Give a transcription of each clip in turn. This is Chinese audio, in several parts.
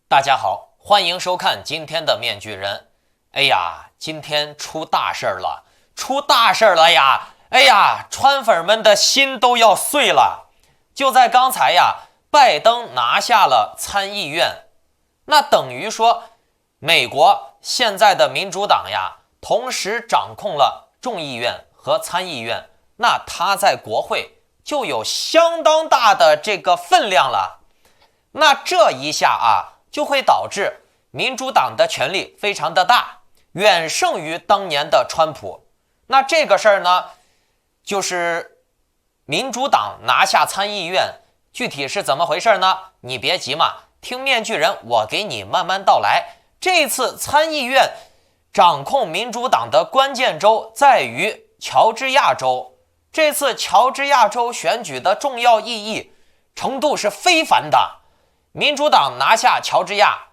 大家好，欢迎收看今天的面具人。哎呀，今天出大事了，出大事了呀！哎呀，川粉们的心都要碎了。就在刚才呀，拜登拿下了参议院，那等于说美国现在的民主党呀，同时掌控了众议院和参议院，那他在国会就有相当大的这个分量了。那这一下啊，就会导致民主党的权力非常的大，远胜于当年的川普。那这个事儿呢，就是民主党拿下参议院，具体是怎么回事呢？你别急嘛，听面具人我给你慢慢道来。这次参议院掌控民主党的关键州在于乔治亚州，这次乔治亚州选举的重要意义程度是非凡的。民主党拿下乔治亚，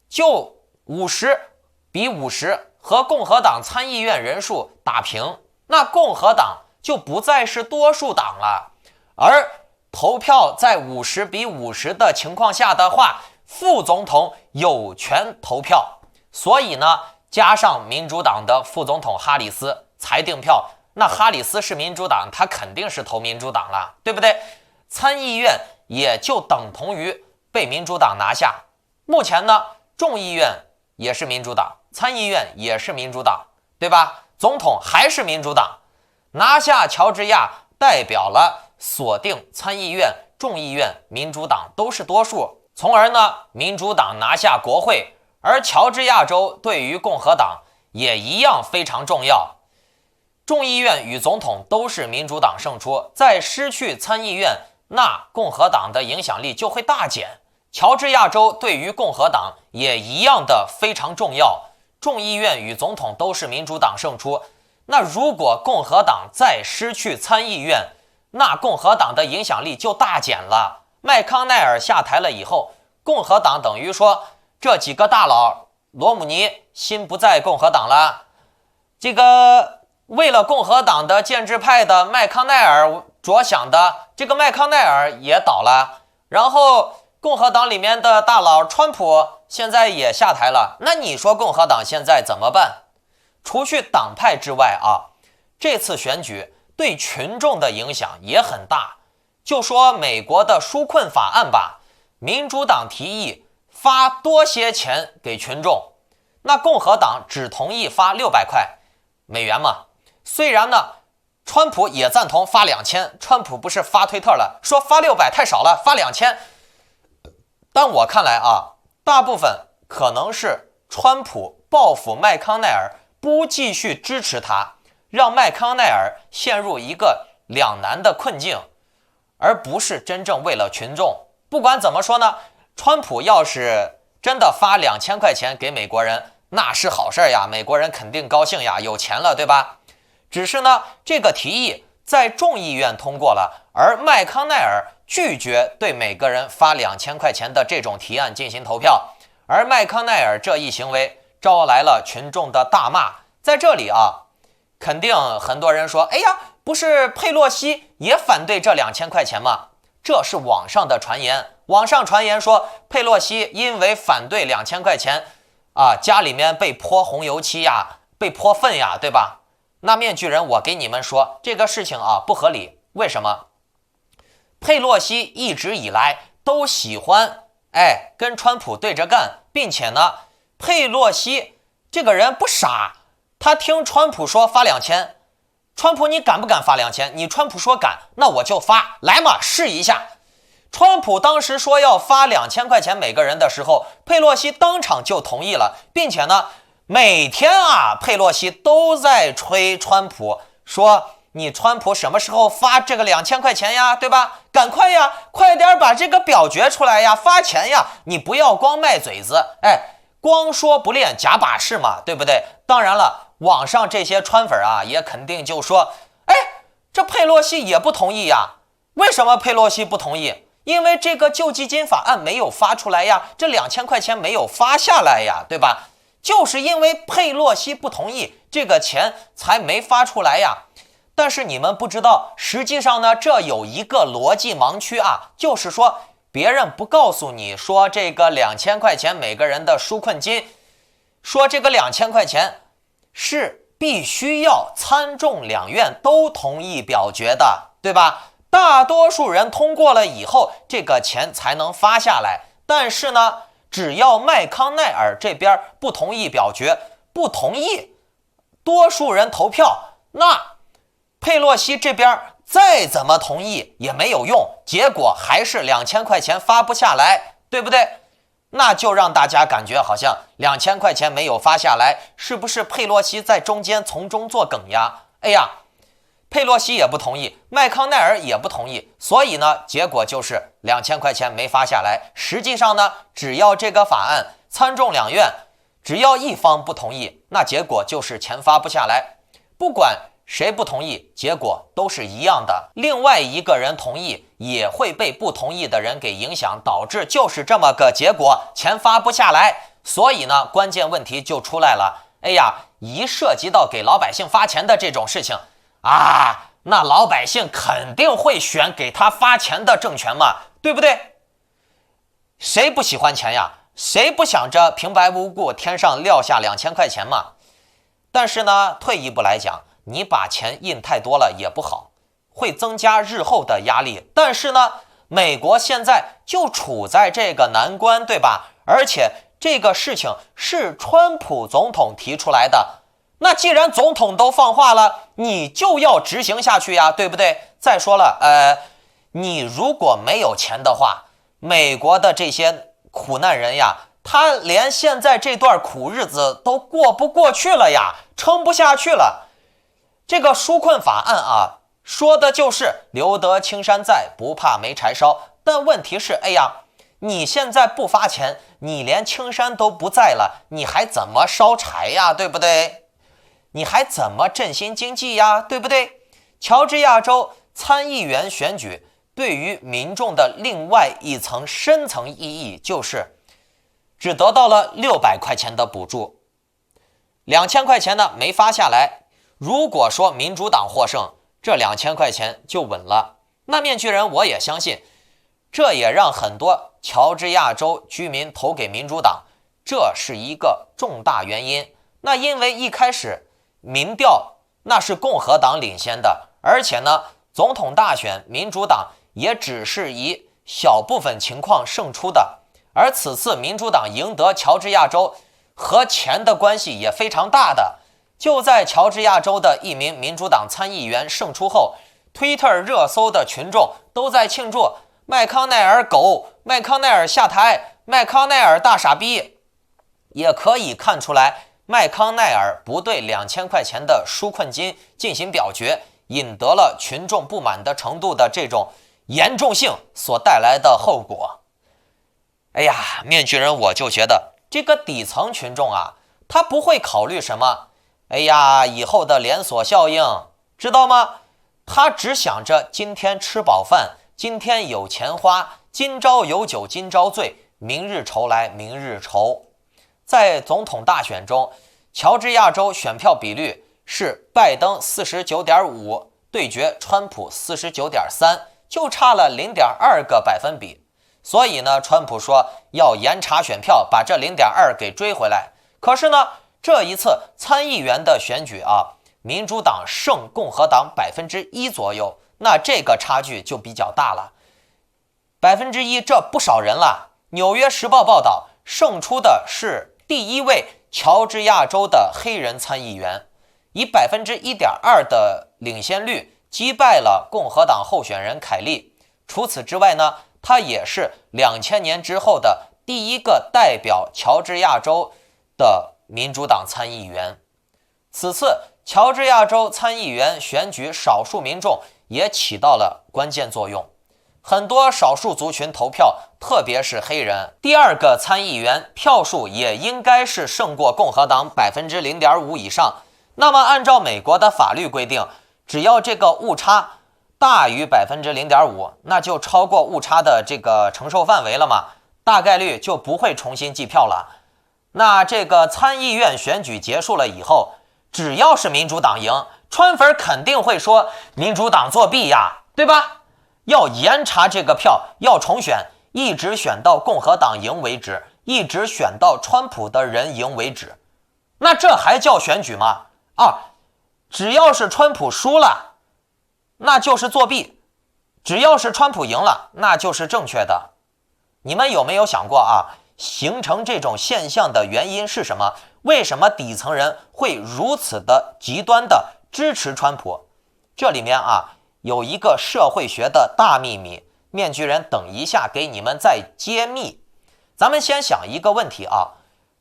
就50-50和共和党参议院人数打平，那共和党就不再是多数党了。而投票在50-50的情况下的话，副总统有权投票，所以呢，加上民主党的副总统哈里斯裁定票，那哈里斯是民主党，他肯定是投民主党了，对不对？参议院也就等同于被民主党拿下。目前呢，众议院也是民主党，参议院也是民主党，对吧？总统还是民主党。拿下乔治亚代表了锁定参议院、众议院民主党都是多数，从而呢，民主党拿下国会。而乔治亚州对于共和党也一样非常重要，众议院与总统都是民主党胜出，在失去参议院，那共和党的影响力就会大减。乔治亚州对于共和党也一样的非常重要，众议院与总统都是民主党胜出，那如果共和党再失去参议院，那共和党的影响力就大减了。麦康奈尔下台了以后，共和党等于说这几个大佬，罗姆尼心不在共和党了，这个为了共和党的建制派的麦康奈尔着想的这个麦康奈尔也倒了，然后共和党里面的大佬川普现在也下台了，那你说共和党现在怎么办？除去党派之外啊，这次选举对群众的影响也很大。就说美国的纾困法案吧，民主党提议发多些钱给群众，那共和党只同意发600块美元嘛。虽然呢，川普也赞同发2000，川普不是发推特了，说发600太少了，发2000。但我看来啊，大部分可能是川普报复麦康奈尔，不继续支持他，让麦康奈尔陷入一个两难的困境，而不是真正为了群众。不管怎么说呢，川普要是真的发2000块钱给美国人，那是好事呀，美国人肯定高兴呀，有钱了，对吧？只是呢，这个提议在众议院通过了，而麦康奈尔拒绝对每个人发2000块钱的这种提案进行投票，而麦康奈尔这一行为招来了群众的大骂。在这里啊，肯定很多人说，哎呀，不是佩洛西也反对这2000块钱吗？这是网上的传言，网上传言说佩洛西因为反对2000块钱啊，家里面被泼红油漆呀，被泼粪呀，对吧？那面具人，我给你们说，这个事情啊不合理。为什么？佩洛西一直以来都喜欢跟川普对着干，并且呢，佩洛西这个人不傻，他听川普说发2000，川普你敢不敢发2000？你川普说敢，那我就发，来嘛，试一下。川普当时说要发2000块钱每个人的时候，佩洛西当场就同意了，并且呢，每天啊，佩洛西都在吹川普，说你川普什么时候发这个2000块钱呀，对吧？赶快呀，快点把这个表决出来呀，发钱呀，你不要光卖嘴子，光说不练假把式嘛，对不对？当然了，网上这些川粉啊，也肯定就说，这佩洛西也不同意呀。为什么佩洛西不同意？因为这个救济金法案没有发出来呀，这2000块钱没有发下来呀，对吧？就是因为佩洛西不同意，这个钱才没发出来呀。但是你们不知道，实际上呢，这有一个逻辑盲区啊，就是说别人不告诉你说这个2000块钱每个人的纾困金，说这个2000块钱是必须要参众两院都同意表决的，对吧？大多数人通过了以后，这个钱才能发下来。但是呢，只要麦康奈尔这边不同意表决，不同意，多数人投票，那佩洛西这边再怎么同意也没有用，结果还是2000块钱发不下来，对不对？那就让大家感觉好像2000块钱没有发下来，是不是佩洛西在中间从中作梗呀？哎呀，佩洛西也不同意，麦康奈尔也不同意，所以呢，结果就是2000块钱没发下来。实际上呢，只要这个法案参众两院只要一方不同意，那结果就是钱发不下来。不管谁不同意，结果都是一样的。另外一个人同意，也会被不同意的人给影响，导致就是这么个结果，钱发不下来。所以呢，关键问题就出来了。哎呀，一涉及到给老百姓发钱的这种事情啊，那老百姓肯定会选给他发钱的政权嘛，对不对？谁不喜欢钱呀？谁不想着平白无故天上撂下2000块钱嘛？但是呢，退一步来讲，你把钱印太多了也不好，会增加日后的压力。但是呢，美国现在就处在这个难关，对吧？而且这个事情是川普总统提出来的，那既然总统都放话了，你就要执行下去呀，对不对？再说了，你如果没有钱的话，美国的这些苦难人呀，他连现在这段苦日子都过不过去了呀，撑不下去了。这个纾困法案啊，说的就是留得青山在，不怕没柴烧。但问题是，哎呀，你现在不发钱，你连青山都不在了，你还怎么烧柴呀，对不对？你还怎么振兴经济呀，对不对？乔治亚州参议员选举对于民众的另外一层深层意义就是只得到了600块钱的补助，2000块钱呢没发下来。如果说民主党获胜，这2000块钱就稳了。那面具人我也相信，这也让很多乔治亚州居民投给民主党，这是一个重大原因。那因为一开始民调那是共和党领先的，而且呢，总统大选民主党也只是以小部分情况胜出的，而此次民主党赢得乔治亚州和钱的关系也非常大的。就在乔治亚州的一名民主党参议员胜出后， Twitter 热搜的群众都在庆祝麦康奈尔狗，麦康奈尔下台，麦康奈尔大傻逼。也可以看出来，麦康奈尔不对2000块钱的纾困金进行表决，引得了群众不满的程度的这种严重性所带来的后果。哎呀，面具人我就觉得这个底层群众啊，他不会考虑什么哎呀以后的连锁效应，知道吗？他只想着今天吃饱饭，今天有钱花，今朝有酒今朝醉，明日愁来明日愁。在总统大选中，乔治亚州选票比率是拜登 49.5 对决川普 49.3， 就差了 0.2 个百分比。所以呢，川普说要严查选票，把这 0.2 给追回来。可是呢，这一次参议员的选举啊，民主党胜共和党 1% 左右，那这个差距就比较大了。1%这不少人了。纽约时报报道，胜出的是第一位乔治亚州的黑人参议员，以 1.2% 的领先率击败了共和党候选人凯利。除此之外呢，他也是2000年之后的第一个代表乔治亚州的民主党参议员。此次乔治亚州参议员选举，少数民众也起到了关键作用，很多少数族群投票，特别是黑人。第二个参议员票数也应该是胜过共和党 0.5% 以上。那么按照美国的法律规定，只要这个误差大于 0.5%， 那就超过误差的这个承受范围了嘛，大概率就不会重新计票了。那这个参议院选举结束了以后，只要是民主党赢，川粉肯定会说民主党作弊呀，对吧？要严查这个票，要重选，一直选到共和党赢为止，一直选到川普的人赢为止。那这还叫选举吗？只要是川普输了，那就是作弊；只要是川普赢了，那就是正确的。你们有没有想过形成这种现象的原因是什么？为什么底层人会如此的极端的支持川普？这里面有一个社会学的大秘密，面具人等一下给你们再揭秘。咱们先想一个问题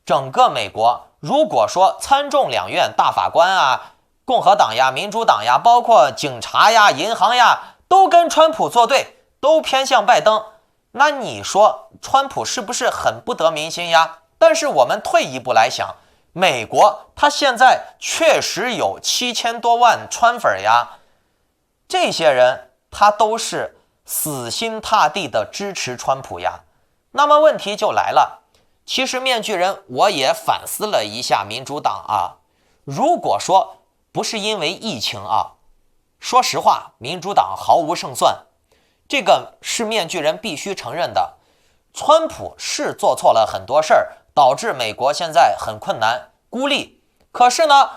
整个美国如果说参众两院大法官共和党呀、民主党呀，包括警察呀、银行呀，都跟川普作对，都偏向拜登，那你说川普是不是很不得民心呀？但是我们退一步来想，美国它现在确实有7000多万川粉呀，这些人他都是死心塌地的支持川普呀。那么问题就来了，其实面具人我也反思了一下民主党如果说不是因为疫情说实话民主党毫无胜算，这个是面具人必须承认的。川普是做错了很多事儿，导致美国现在很困难孤立，可是呢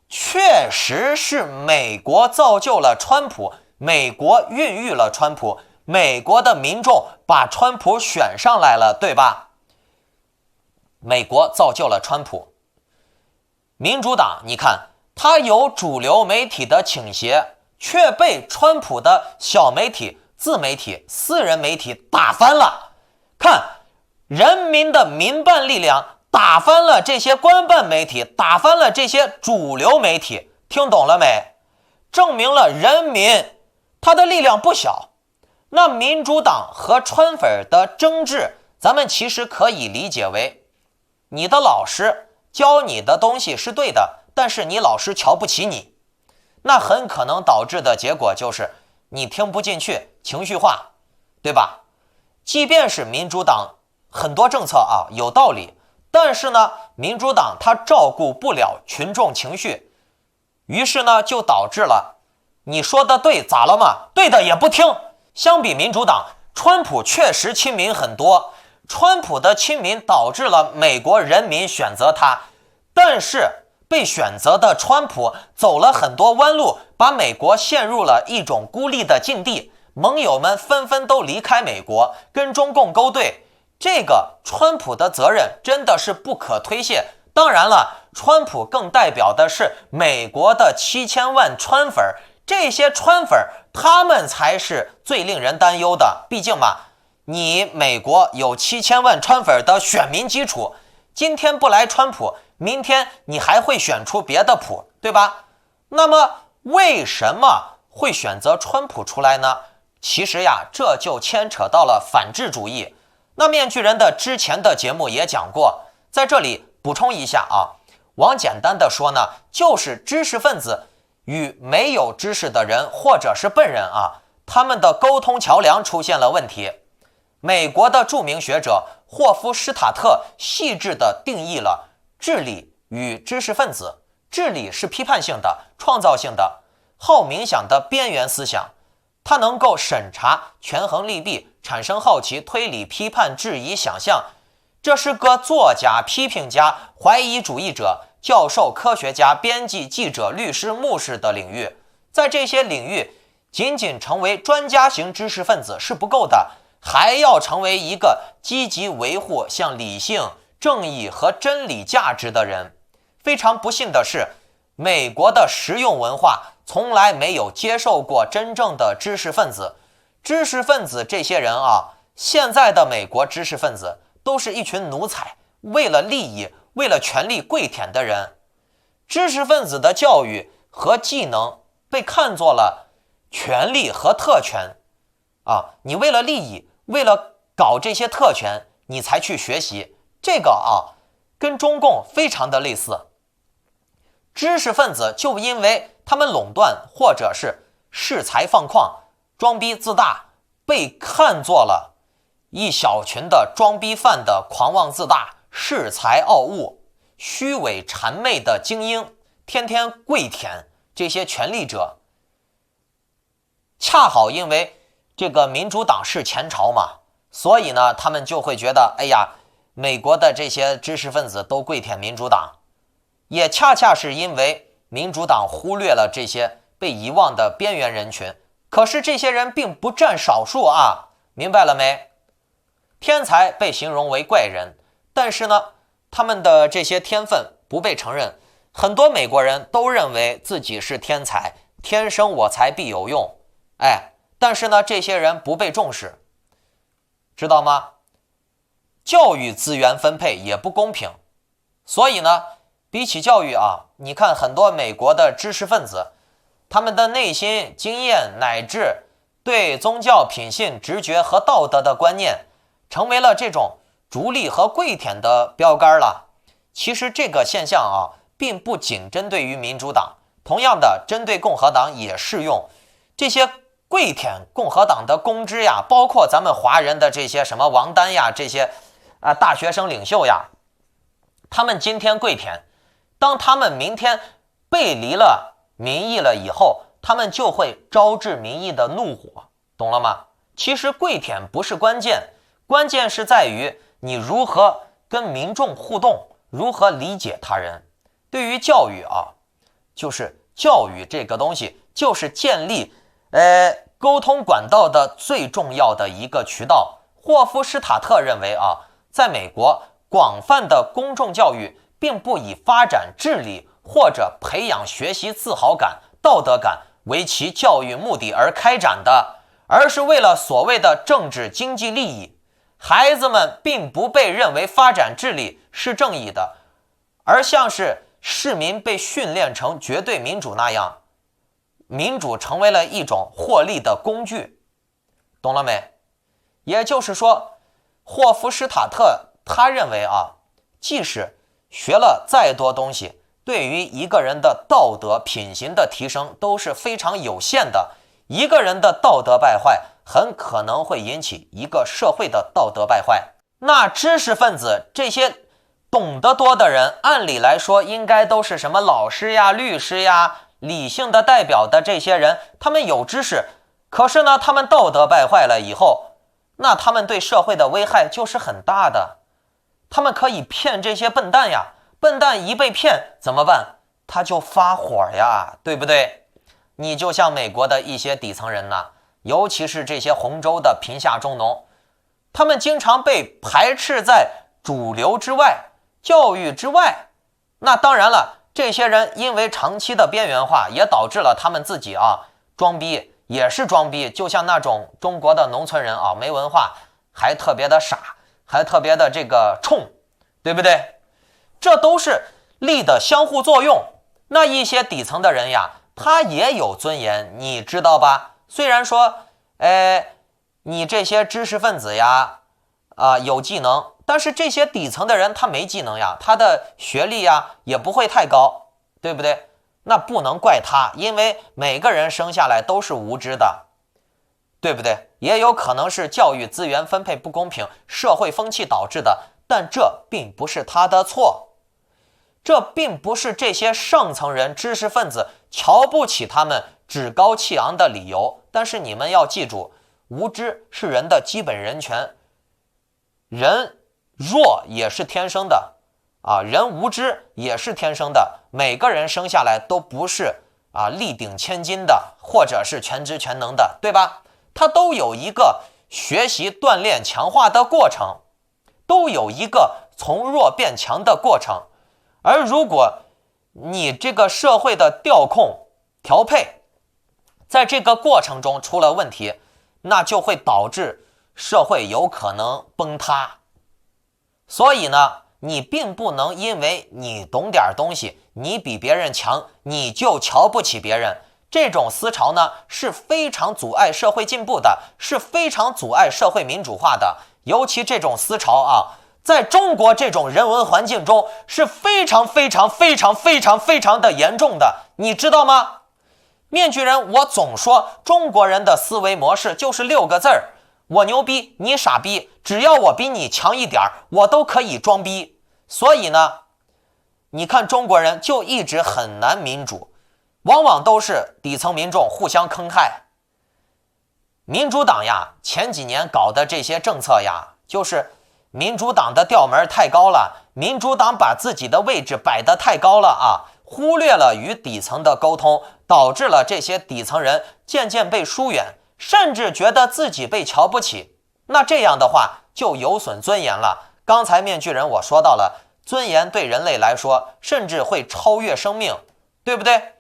确实是美国造就了川普，美国孕育了川普，美国的民众把川普选上来了，对吧？美国造就了川普。民主党你看他有主流媒体的倾斜，却被川普的小媒体、自媒体、私人媒体打翻了。看人民的民办力量打翻了这些官办媒体，打翻了这些主流媒体，听懂了没？证明了人民他的力量不小。那民主党和川粉的争执，咱们其实可以理解为，你的老师教你的东西是对的，但是你老师瞧不起你，那很可能导致的结果就是你听不进去，情绪化，对吧？即便是民主党很多政策有道理，但是呢民主党他照顾不了群众情绪，于是呢就导致了你说的对咋了嘛，对的也不听。相比民主党，川普确实亲民很多，川普的亲民导致了美国人民选择他，但是被选择的川普走了很多弯路，把美国陷入了一种孤立的境地，盟友们纷纷都离开美国，跟中共勾兑，这个川普的责任真的是不可推卸。当然了，川普更代表的是美国的7000万川粉，这些川粉他们才是最令人担忧的。毕竟嘛，你美国有7000万川粉的选民基础，今天不来川普，明天你还会选出别的普，对吧？那么为什么会选择川普出来呢？其实呀，这就牵扯到了反智主义。那面具人的之前的节目也讲过，在这里补充一下往简单的说呢，就是知识分子与没有知识的人或者是笨人他们的沟通桥梁出现了问题。美国的著名学者霍夫施塔特细致地定义了智力与知识分子。智力是批判性的、创造性的、好冥想的边缘思想，它能够审查、权衡利弊，产生好奇、推理、批判、质疑、想象。这是个作家、批评家、怀疑主义者、教授、科学家、编辑、记者、律师、牧师的领域。在这些领域，仅仅成为专家型知识分子是不够的，还要成为一个积极维护像理性、正义和真理价值的人。非常不幸的是，美国的实用文化从来没有接受过真正的知识分子。知识分子这些人现在的美国知识分子都是一群奴才，为了利益、为了权力跪舔的人。知识分子的教育和技能被看作了权力和特权你为了利益，为了搞这些特权，你才去学习。这个跟中共非常的类似。知识分子就因为他们垄断或者是恃才放旷、装逼自大，被看作了一小群的装逼犯的狂妄自大、恃才傲物、虚伪谄媚的精英，天天跪舔这些权力者。恰好因为这个民主党是前朝嘛，所以呢，他们就会觉得，哎呀，美国的这些知识分子都跪舔民主党，也恰恰是因为民主党忽略了这些被遗忘的边缘人群。可是这些人并不占少数啊，明白了没？天才被形容为怪人，但是呢，他们的这些天分不被承认。很多美国人都认为自己是天才，天生我材必有用。但是呢，这些人不被重视，知道吗？教育资源分配也不公平。所以呢，比起教育啊，你看很多美国的知识分子，他们的内心经验乃至对宗教品性、直觉和道德的观念，成为了这种逐利和跪舔的标杆了。其实这个现象啊，并不仅针对于民主党，同样的针对共和党也适用。这些跪舔共和党的公知呀，包括咱们华人的这些什么王丹呀，这些大学生领袖呀，他们今天跪舔，当他们明天背离了民意了以后，他们就会招致民意的怒火，懂了吗？其实跪舔不是关键，关键是在于你如何跟民众互动，如何理解他人。对于教育啊，就是教育这个东西，就是建立沟通管道的最重要的一个渠道。霍夫施塔特认为啊，在美国广泛的公众教育并不以发展智力或者培养学习自豪感、道德感为其教育目的而开展的，而是为了所谓的政治经济利益。孩子们并不被认为发展智力是正义的，而像是市民被训练成绝对民主那样，民主成为了一种获利的工具，懂了没？也就是说，霍夫施塔特他认为啊，即使学了再多东西，对于一个人的道德品行的提升都是非常有限的。一个人的道德败坏很可能会引起一个社会的道德败坏。那知识分子这些懂得多的人，按理来说应该都是什么老师呀、律师呀、理性的代表的这些人，他们有知识，可是呢，他们道德败坏了以后，那他们对社会的危害就是很大的。他们可以骗这些笨蛋呀，笨蛋一被骗怎么办？他就发火呀，对不对？你就像美国的一些底层人呐，尤其是这些红州的贫下中农，他们经常被排斥在主流之外，教育之外。那当然了，这些人因为长期的边缘化，也导致了他们自己装逼，也是装逼。就像那种中国的农村人没文化，还特别的傻，还特别的这个冲，对不对？这都是力的相互作用。那一些底层的人呀，他也有尊严，你知道吧？虽然说你这些知识分子呀有技能，但是这些底层的人他没技能呀，他的学历呀也不会太高，对不对？那不能怪他，因为每个人生下来都是无知的，对不对？也有可能是教育资源分配不公平、社会风气导致的，但这并不是他的错。这并不是这些上层人、知识分子瞧不起他们、趾高气昂的理由。但是你们要记住，无知是人的基本人权，人弱也是天生的人无知也是天生的。每个人生下来都不是力顶千金的，或者是全知全能的，对吧？他都有一个学习、锻炼、强化的过程，都有一个从弱变强的过程。而如果你这个社会的调控、调配在这个过程中出了问题，那就会导致社会有可能崩塌。所以呢，你并不能因为你懂点东西，你比别人强，你就瞧不起别人。这种思潮呢，是非常阻碍社会进步的，是非常阻碍社会民主化的。尤其这种思潮在中国这种人文环境中是非常非常非常非常非常的严重的，你知道吗？面具人，我总说中国人的思维模式就是6个字儿：我牛逼，你傻逼，只要我比你强一点，我都可以装逼。所以呢，你看中国人就一直很难民主，往往都是底层民众互相坑害。民主党呀，前几年搞的这些政策呀，就是民主党的调门太高了，民主党把自己的位置摆得太高了啊，忽略了与底层的沟通，导致了这些底层人渐渐被疏远，甚至觉得自己被瞧不起。那这样的话就有损尊严了。刚才面具人我说到了，尊严对人类来说甚至会超越生命，对不对？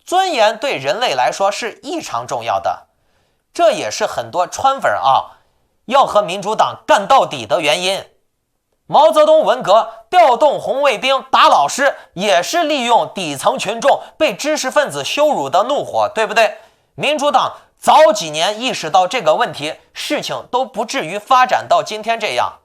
尊严对人类来说是异常重要的，这也是很多川粉啊要和民主党干到底的原因。毛泽东文革调动红卫兵打老师，也是利用底层群众被知识分子羞辱的怒火，对不对？民主党早几年意识到这个问题，事情都不至于发展到今天这样。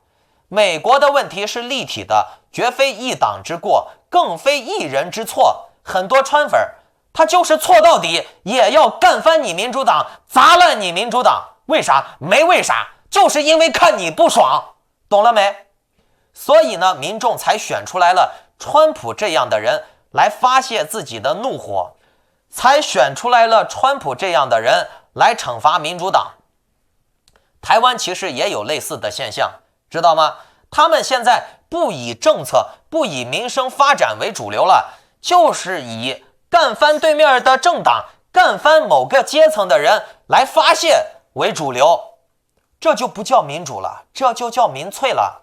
美国的问题是立体的，绝非一党之过，更非一人之错。很多川粉他就是错到底，也要干翻你民主党，砸烂你民主党。为啥？没为啥，就是因为看你不爽，懂了没？所以呢，民众才选出来了川普这样的人来发泄自己的怒火，才选出来了川普这样的人来惩罚民主党。台湾其实也有类似的现象，知道吗？他们现在不以政策、不以民生发展为主流了，就是以干翻对面的政党、干翻某个阶层的人来发泄为主流，这就不叫民主了，这就叫民粹了。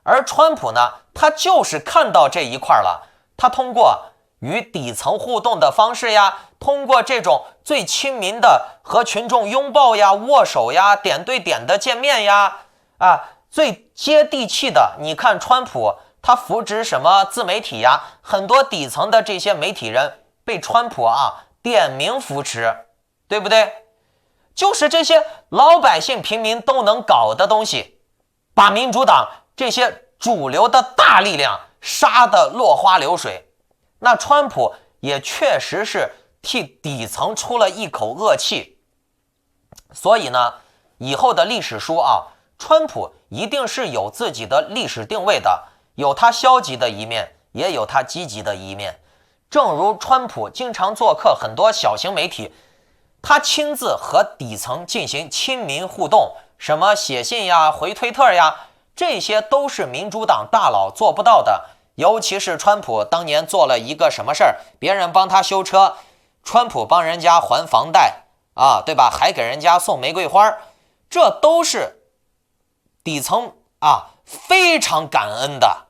而川普呢，他就是看到这一块了，他通过与底层互动的方式呀，通过这种最亲民的和群众拥抱呀、握手呀、点对点的见面呀，最接地气的，你看川普他扶植什么自媒体呀，很多底层的这些媒体人被川普点名扶持，对不对？就是这些老百姓平民都能搞的东西，把民主党这些主流的大力量杀得落花流水。那川普也确实是替底层出了一口恶气。所以呢，以后的历史书川普一定是有自己的历史定位的，有他消极的一面，也有他积极的一面。正如川普经常做客很多小型媒体，他亲自和底层进行亲民互动，什么写信呀、回推特呀，这些都是民主党大佬做不到的。尤其是川普当年做了一个什么事儿，别人帮他修车，川普帮人家还房贷对吧？还给人家送玫瑰花，这都是底层非常感恩的。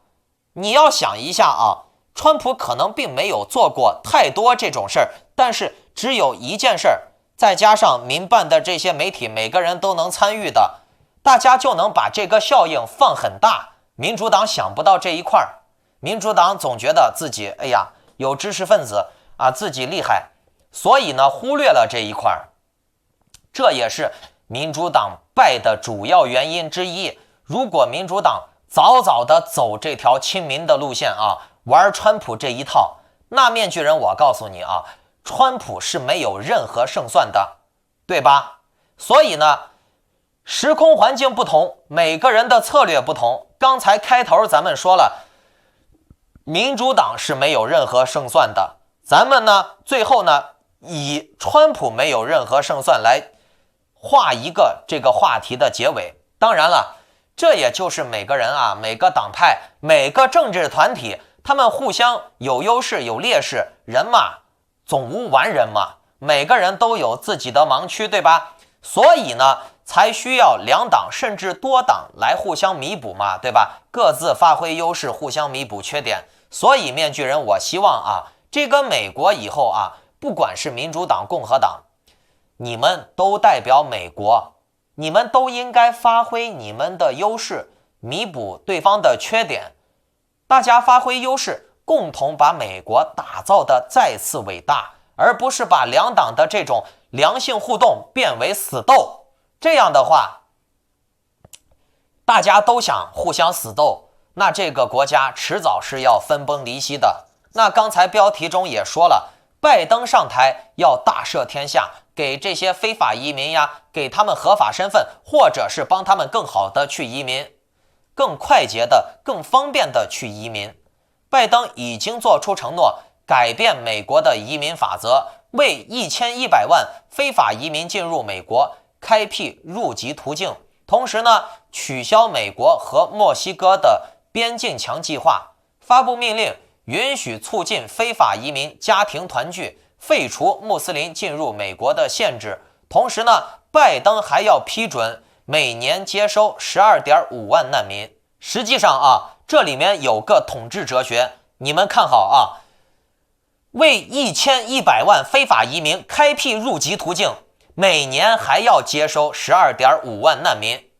你要想一下川普可能并没有做过太多这种事儿，但是只有一件事儿，再加上民办的这些媒体每个人都能参与的，大家就能把这个效应放很大。民主党想不到这一块儿，民主党总觉得自己有知识分子自己厉害，所以呢忽略了这一块儿。这也是民主党败的主要原因之一。如果民主党早早的走这条亲民的路线玩川普这一套，那面具人我告诉你川普是没有任何胜算的，对吧？所以呢，时空环境不同，每个人的策略不同。刚才开头咱们说了，民主党是没有任何胜算的，咱们呢最后呢以川普没有任何胜算来画一个这个话题的结尾。当然了，这也就是每个人每个党派、每个政治团体，他们互相有优势有劣势，人嘛总无完人嘛，每个人都有自己的盲区，对吧？所以呢才需要两党甚至多党来互相弥补嘛，对吧？各自发挥优势，互相弥补缺点。所以面具人我希望这个美国以后不管是民主党共和党，你们都代表美国，你们都应该发挥你们的优势，弥补对方的缺点，大家发挥优势，共同把美国打造的再次伟大，而不是把两党的这种良性互动变为死斗。这样的话，大家都想互相死斗，那这个国家迟早是要分崩离析的。那刚才标题中也说了，拜登上台要大赦天下，给这些非法移民给他们合法身份，或者是帮他们更好的去移民，更快捷的、更方便的去移民。拜登已经做出承诺，改变美国的移民法则，为1100万非法移民进入美国开辟入籍途径，同时呢，取消美国和墨西哥的边境墙计划，发布命令允许促进非法移民家庭团聚，废除穆斯林进入美国的限制。同时呢，拜登还要批准每年接收12.5万难民。实际上啊，这里面有个统治哲学，你们看好啊，为1100万非法移民开辟入籍途径，每年还要接收12.5万难民。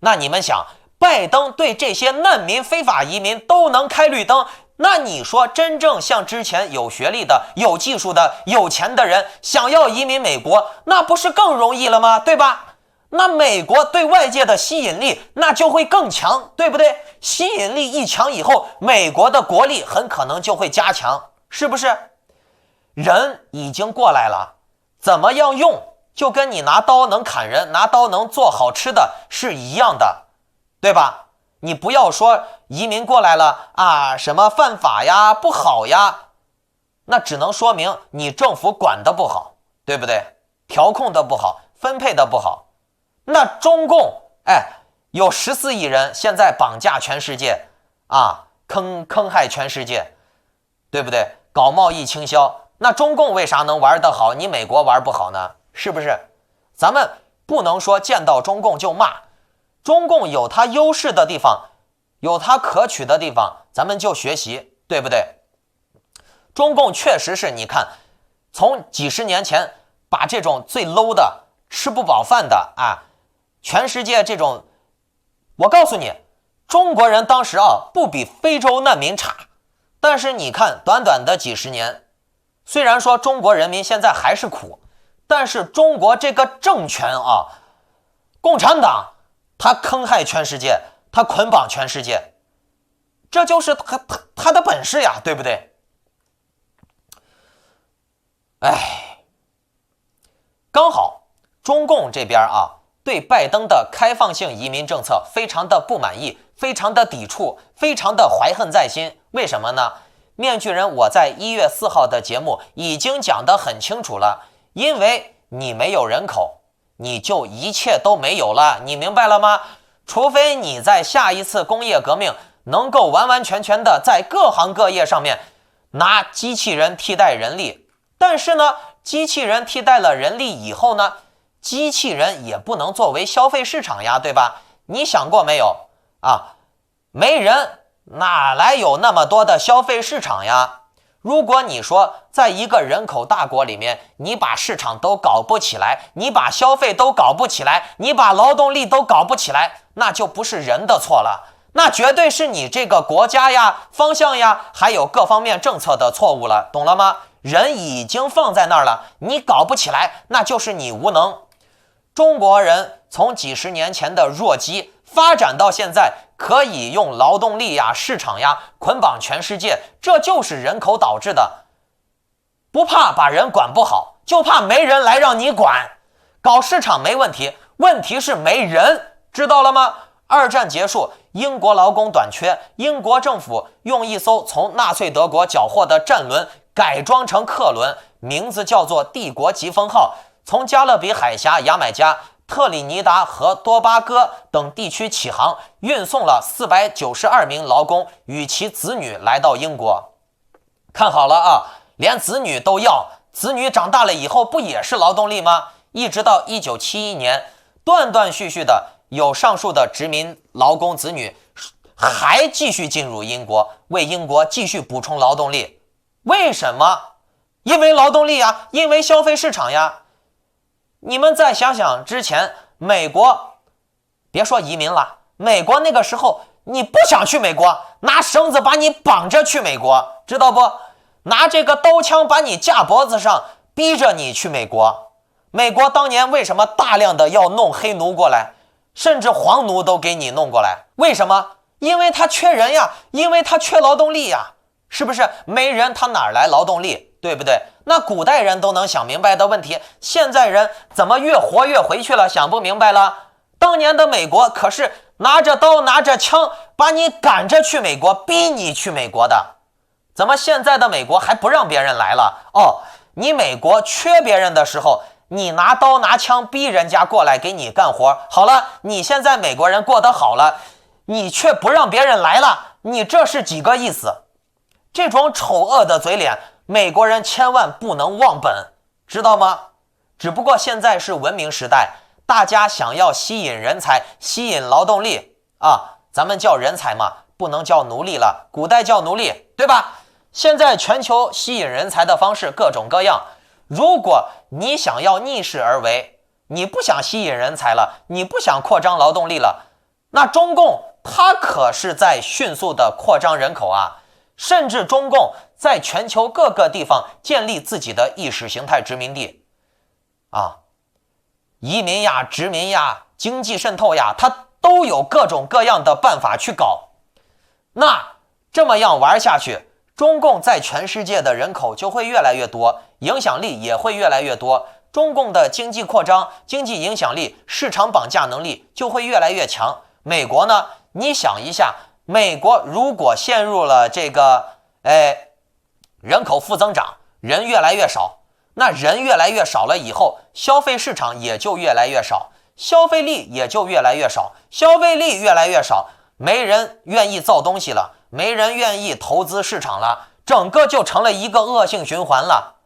那你们想，拜登对这些难民非法移民都能开绿灯，那你说真正像之前有学历的、有技术的、有钱的人想要移民美国，那不是更容易了吗？对吧？那美国对外界的吸引力那就会更强，对不对？吸引力一强以后，美国的国力很可能就会加强，是不是？人已经过来了，怎么样用就跟你拿刀能砍人，拿刀能做好吃的是一样的，对吧？你不要说移民过来了啊，什么犯法呀、不好呀，那只能说明你政府管得不好，对不对？调控的不好，分配的不好。那中共有14亿人现在绑架全世界啊，坑害全世界，对不对？搞贸易倾销，那中共为啥能玩得好，你美国玩不好呢？是不是？咱们不能说见到中共就骂，中共有它优势的地方，有它可取的地方，咱们就学习，对不对？中共确实是，你看，从几十年前把这种最 low 的、吃不饱饭的啊，全世界这种，我告诉你，中国人当时啊不比非洲难民差，但是你看短短的几十年，虽然说中国人民现在还是苦，但是中国这个政权啊，共产党他坑害全世界，他捆绑全世界，这就是他的本事呀，对不对？刚好中共这边啊，对拜登的开放性移民政策非常的不满意，非常的抵触，非常的怀恨在心。为什么呢？面具人我在1月4号的节目已经讲得很清楚了，因为你没有人口，你就一切都没有了，你明白了吗？除非你在下一次工业革命能够完完全全的在各行各业上面拿机器人替代人力，但是呢，机器人替代了人力以后呢，机器人也不能作为消费市场呀，对吧？你想过没有啊？没人哪来有那么多的消费市场呀？如果你说在一个人口大国里面，你把市场都搞不起来，你把消费都搞不起来，你把劳动力都搞不起来，那就不是人的错了，那绝对是你这个国家呀、方向呀，还有各方面政策的错误了，懂了吗？人已经放在那儿了，你搞不起来，那就是你无能。中国人从几十年前的弱鸡发展到现在可以用劳动力呀、市场呀捆绑全世界，这就是人口导致的。不怕把人管不好，就怕没人来让你管。搞市场没问题，问题是没人，知道了吗？二战结束，英国劳工短缺，英国政府用一艘从纳粹德国缴获的战轮改装成客轮，名字叫做帝国疾风号，从加勒比海峡、牙买加、特立尼达和多巴哥等地区起航，运送了492名劳工与其子女来到英国。看好了啊，连子女都要，子女长大了以后不也是劳动力吗？一直到1971年，断断续续的有上述的殖民劳工子女还继续进入英国，为英国继续补充劳动力。为什么？因为劳动力呀，因为消费市场呀。你们再想想之前美国，别说移民了，美国那个时候你不想去美国，拿绳子把你绑着去美国，知道不？拿这个刀枪把你架脖子上，逼着你去美国。美国当年为什么大量的要弄黑奴过来，甚至黄奴都给你弄过来？为什么？因为他缺人呀，因为他缺劳动力呀，是不是？没人他哪来劳动力，对不对？那古代人都能想明白的问题，现在人怎么越活越回去了，想不明白了？当年的美国可是拿着刀拿着枪把你赶着去美国，逼你去美国的，怎么现在的美国还不让别人来了？哦，你美国缺别人的时候，你拿刀拿枪逼人家过来给你干活，好了，你现在美国人过得好了，你却不让别人来了，你这是几个意思？这种丑恶的嘴脸，美国人千万不能忘本，知道吗？只不过现在是文明时代，大家想要吸引人才，吸引劳动力啊，咱们叫人才嘛，不能叫奴隶了，古代叫奴隶，对吧？现在全球吸引人才的方式各种各样，如果你想要逆势而为，你不想吸引人才了，你不想扩张劳动力了，那中共它可是在迅速的扩张人口啊，甚至中共在全球各个地方建立自己的意识形态殖民地啊，移民呀、殖民呀、经济渗透呀，它都有各种各样的办法去搞。那这么样玩下去，中共在全世界的人口就会越来越多，影响力也会越来越多，中共的经济扩张、经济影响力、市场绑架能力就会越来越强。美国呢，你想一下，美国如果陷入了这个人口负增长，人越来越少，那人越来越少了以后，消费市场也就越来越少，消费力也就越来越少，消费力越来越少，没人愿意造东西了，没人愿意投资市场了，整个就成了一个恶性循环了。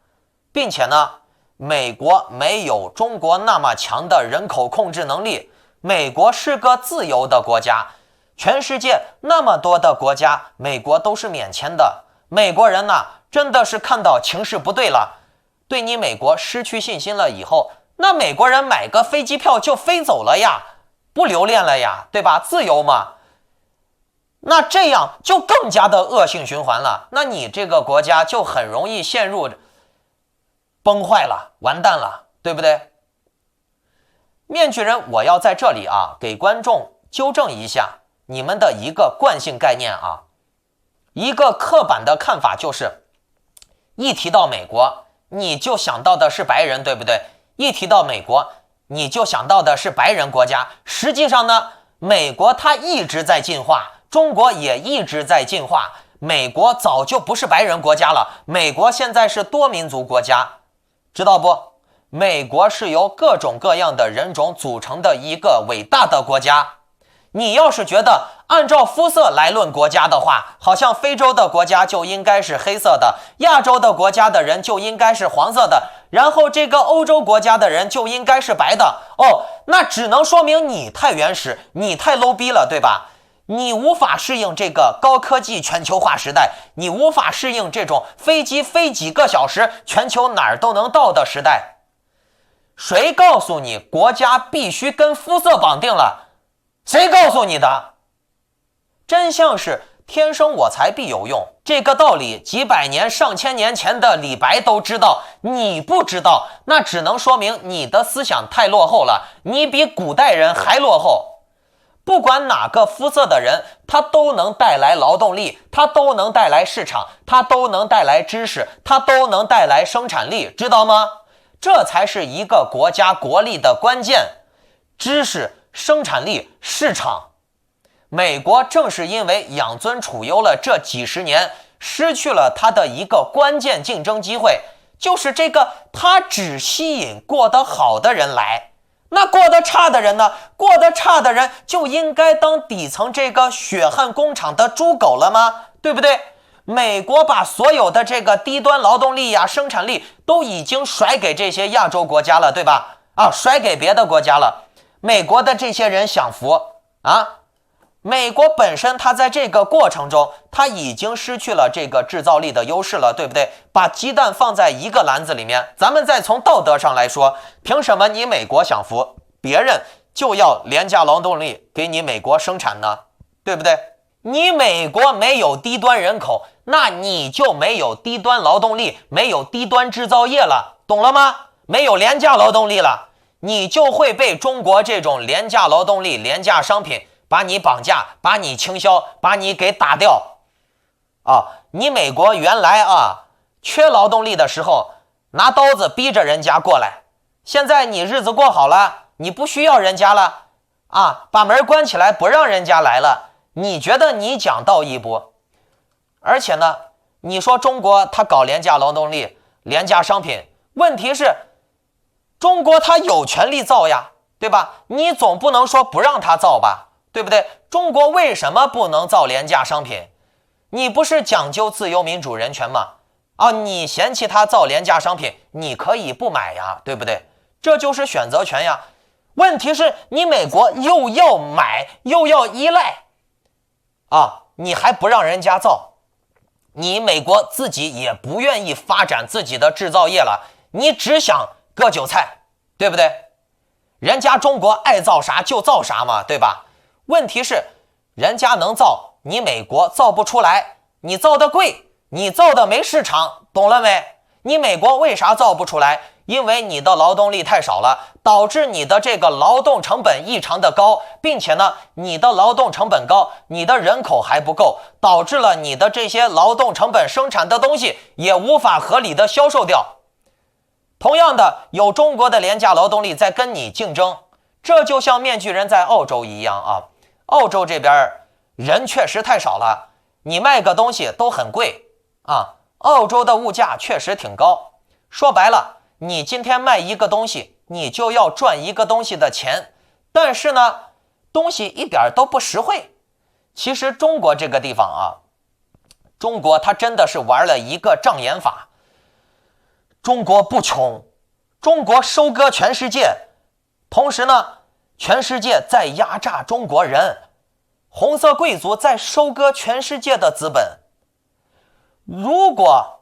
并且呢，美国没有中国那么强的人口控制能力，美国是个自由的国家，全世界那么多的国家，美国都是免签的。美国人呢，真的是看到情势不对了，对你美国失去信心了以后，那美国人买个飞机票就飞走了呀，不留恋了呀，对吧？自由嘛。那这样就更加的恶性循环了，那你这个国家就很容易陷入崩坏了，完蛋了，对不对？面具人，我要在这里啊，给观众纠正一下你们的一个惯性概念啊，一个刻板的看法就是，一提到美国，你就想到的是白人，对不对？一提到美国，你就想到的是白人国家。实际上呢，美国它一直在进化，中国也一直在进化。美国早就不是白人国家了，美国现在是多民族国家，知道不？美国是由各种各样的人种组成的一个伟大的国家。你要是觉得按照肤色来论国家的话，好像非洲的国家就应该是黑色的，亚洲的国家的人就应该是黄色的，然后这个欧洲国家的人就应该是白的。哦，那只能说明你太原始，你太 low 逼了，对吧？你无法适应这个高科技全球化时代，你无法适应这种飞机飞几个小时全球哪儿都能到的时代。谁告诉你国家必须跟肤色绑定了？谁告诉你的？真相是天生我材必有用，这个道理几百年上千年前的李白都知道，你不知道，那只能说明你的思想太落后了，你比古代人还落后。不管哪个肤色的人，他都能带来劳动力，他都能带来市场，他都能带来知识，他都能带来生产力，知道吗？这才是一个国家国力的关键，知识、生产力、市场。美国正是因为养尊处优了这几十年，失去了它的一个关键竞争机会，就是这个它只吸引过得好的人来。那过得差的人呢？过得差的人就应该当底层这个血汗工厂的猪狗了吗？对不对？美国把所有的这个低端劳动力呀、生产力都已经甩给这些亚洲国家了，对吧？甩给别的国家了。美国的这些人享福啊！美国本身它在这个过程中，它已经失去了这个制造力的优势了，对不对？把鸡蛋放在一个篮子里面，咱们再从道德上来说，凭什么你美国享福，别人就要廉价劳动力给你美国生产呢？对不对？你美国没有低端人口，那你就没有低端劳动力，没有低端制造业了，懂了吗？没有廉价劳动力了，你就会被中国这种廉价劳动力、廉价商品把你绑架，把你倾销，把你给打掉。你美国原来缺劳动力的时候，拿刀子逼着人家过来，现在你日子过好了，你不需要人家了把门关起来，不让人家来了。你觉得你讲道义不？而且呢，你说中国它搞廉价劳动力、廉价商品，问题是中国它有权利造呀，对吧？你总不能说不让它造吧，对不对？中国为什么不能造廉价商品？你不是讲究自由民主人权吗？啊，你嫌弃它造廉价商品，你可以不买呀，对不对？这就是选择权呀。问题是你美国又要买又要依赖啊，你还不让人家造，你美国自己也不愿意发展自己的制造业了，你只想割韭菜，对不对？人家中国爱造啥就造啥嘛，对吧？问题是人家能造，你美国造不出来，你造的贵，你造的没市场，懂了没？你美国为啥造不出来？因为你的劳动力太少了，导致你的这个劳动成本异常的高，并且呢，你的劳动成本高，你的人口还不够，导致了你的这些劳动成本生产的东西也无法合理的销售掉。同样的，有中国的廉价劳动力在跟你竞争，这就像面具人在澳洲一样啊。澳洲这边人确实太少了，你卖个东西都很贵啊。澳洲的物价确实挺高，说白了，你今天卖一个东西，你就要赚一个东西的钱，但是呢，东西一点都不实惠。其实中国这个地方啊，中国它真的是玩了一个障眼法。中国不穷，中国收割全世界，同时呢，全世界在压榨中国人，红色贵族在收割全世界的资本。如果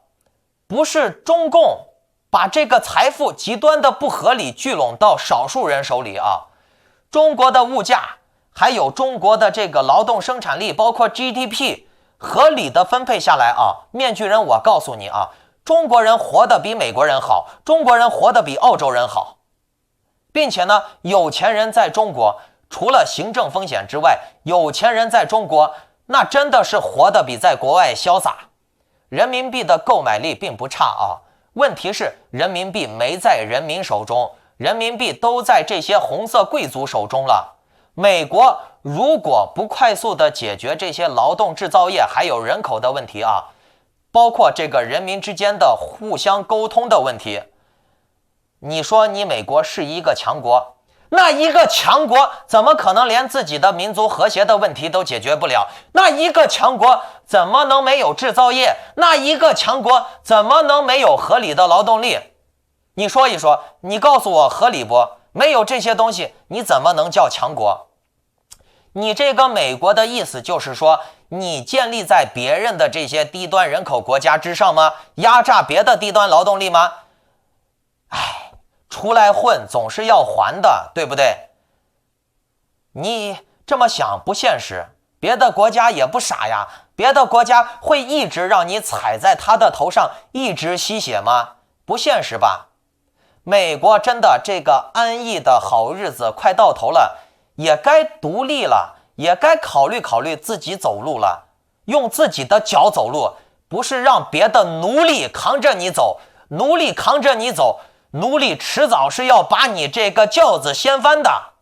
不是中共把这个财富极端的不合理聚拢到少数人手里啊，中国的物价还有中国的这个劳动生产力，包括 GDP 合理的分配下来啊，面具人我告诉你啊，中国人活得比美国人好，中国人活得比澳洲人好，并且呢，有钱人在中国除了行政风险之外，有钱人在中国那真的是活得比在国外潇洒。人民币的购买力并不差啊，问题是人民币没在人民手中，人民币都在这些红色贵族手中了。美国如果不快速的解决这些劳动制造业还有人口的问题啊，包括这个人民之间的互相沟通的问题，你说你美国是一个强国，那一个强国怎么可能连自己的民族和谐的问题都解决不了？那一个强国怎么能没有制造业？那一个强国怎么能没有合理的劳动力？你说一说，你告诉我合理不？没有这些东西，你怎么能叫强国？你这个美国的意思就是说，你建立在别人的这些低端人口国家之上吗？压榨别的低端劳动力吗？哎，出来混总是要还的，对不对？你这么想不现实，别的国家也不傻呀，别的国家会一直让你踩在他的头上一直吸血吗？不现实吧？美国真的这个安逸的好日子快到头了，也该独立了，也该考虑考虑自己走路了，用自己的脚走路，不是让别的奴隶扛着你走，奴隶扛着你走，奴隶迟早是要把你这个轿子掀翻的。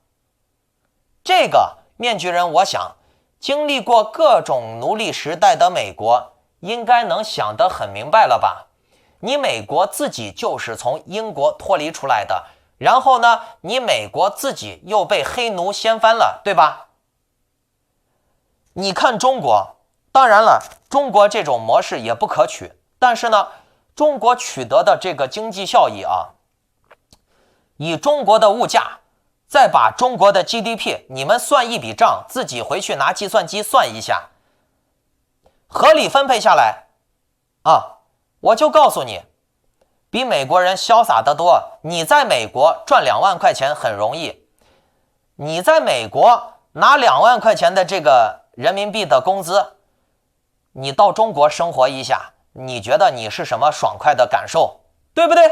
这个面具人，我想经历过各种奴隶时代的美国应该能想得很明白了吧？你美国自己就是从英国脱离出来的，然后呢，你美国自己又被黑奴掀翻了，对吧？你看中国，当然了，中国这种模式也不可取，但是呢，中国取得的这个经济效益啊，以中国的物价再把中国的 GDP 你们算一笔账，自己回去拿计算机算一下，合理分配下来啊，我就告诉你，比美国人潇洒得多。你在美国赚2万块钱很容易，你在美国拿2万块钱的这个人民币的工资，你到中国生活一下，你觉得你是什么爽快的感受，对不对？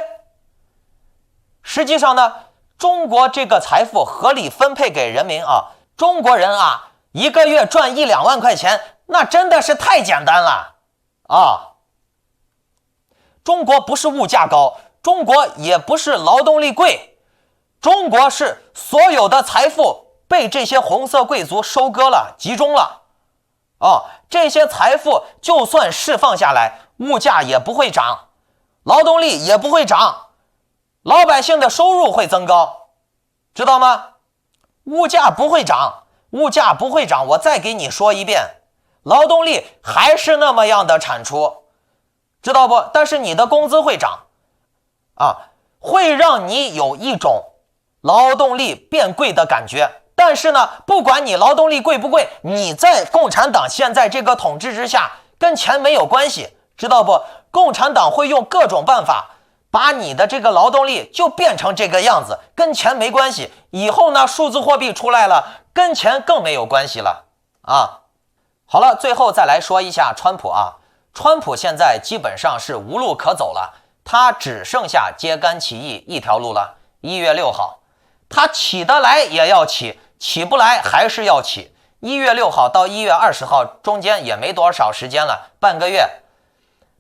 实际上呢，中国这个财富合理分配给人民啊，中国人啊，一个月赚1-2万块钱，那真的是太简单了啊！中国不是物价高，中国也不是劳动力贵，中国是所有的财富被这些红色贵族收割了，集中了。这些财富就算释放下来，物价也不会涨，劳动力也不会涨，老百姓的收入会增高，知道吗？物价不会涨，物价不会涨。我再给你说一遍，劳动力还是那么样的产出，知道不？但是你的工资会涨啊，会让你有一种劳动力变贵的感觉。但是呢，不管你劳动力贵不贵，你在共产党现在这个统治之下跟钱没有关系，知道不？共产党会用各种办法把你的这个劳动力就变成这个样子，跟钱没关系。以后呢，数字货币出来了，跟钱更没有关系了啊。好了，最后再来说一下川普啊。川普现在基本上是无路可走了，他只剩下揭竿起义一条路了。1月6号，他起得来也要起，起不来还是要起。1月6号到1月20号中间也没多少时间了，半个月。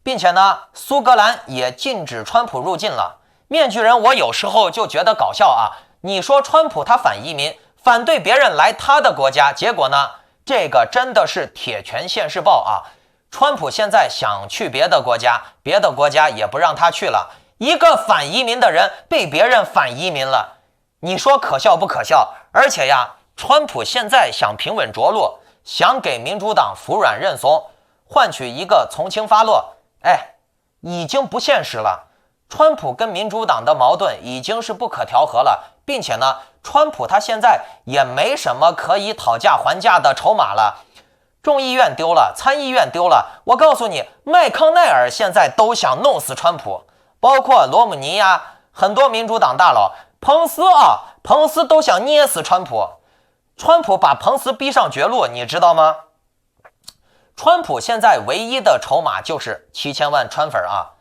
并且呢，苏格兰也禁止川普入境了。面具人，我有时候就觉得搞笑啊！你说川普他反移民，反对别人来他的国家，结果呢，这个真的是铁拳现世报啊！川普现在想去别的国家，别的国家也不让他去了。一个反移民的人被别人反移民了，你说可笑不可笑？而且呀，川普现在想平稳着陆，想给民主党服软认怂，换取一个从轻发落。已经不现实了。川普跟民主党的矛盾已经是不可调和了，并且呢，川普他现在也没什么可以讨价还价的筹码了。众议院丢了，参议院丢了，我告诉你，麦康奈尔现在都想弄死川普，包括罗姆尼呀，很多民主党大佬，彭斯都想捏死川普。川普把彭斯逼上绝路，你知道吗？川普现在唯一的筹码就是7000万川粉啊！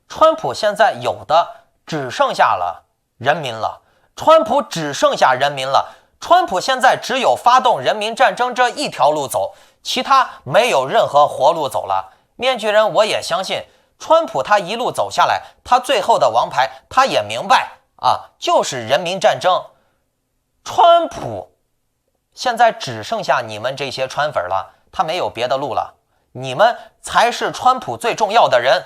川普现在有的只剩下了人民了，川普只剩下人民了。川普现在只有发动人民战争这一条路走，其他没有任何活路走了。面具人，我也相信川普他一路走下来，他最后的王牌他也明白啊，就是人民战争。川普现在只剩下你们这些川粉了。他没有别的路了，你们才是川普最重要的人。